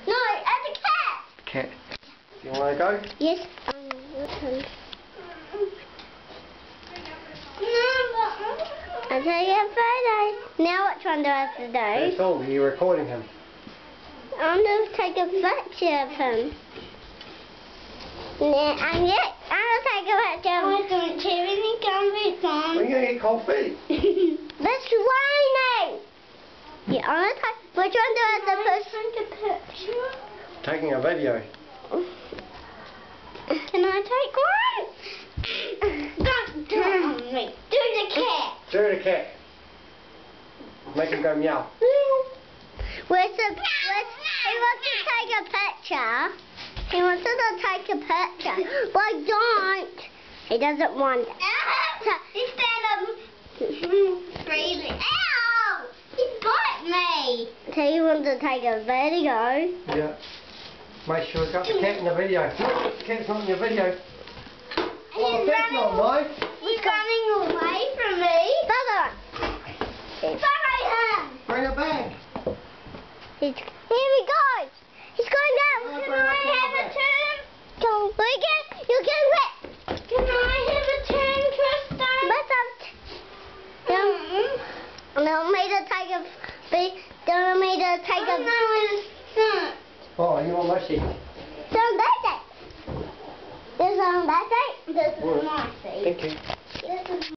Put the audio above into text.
No, as a cat. Cat. You want to go? Yes. I'll take a photo. Now which one do I have to do? That's all. You're recording him. I'm going to take a picture of him. I'm going to take a picture of him. I'm going to We're going to get cold feet. That's raining. Yeah, I'm going to take... Which one do I have to take a picture? Taking a video. Can I take one? Don't do it on me. Do the cat. Do the cat. Make him go meow. He wants to take a picture. He wants to take a picture. But don't. He doesn't want it. He's breathing. Ow! He bite me. So he wants to take a video. Yeah. Make sure we've got the cat in the video. No, the cat's not in your video. Oh, that's not nice. He's running away from me. Follow him. Bring it back. Here he goes. He's going down. Oh, Can I have a turn? You can wet. Can I have a turn, Tristan? Want me to take a... Oh, you want my seat? This is on that side. This is my seat. Thank you. This is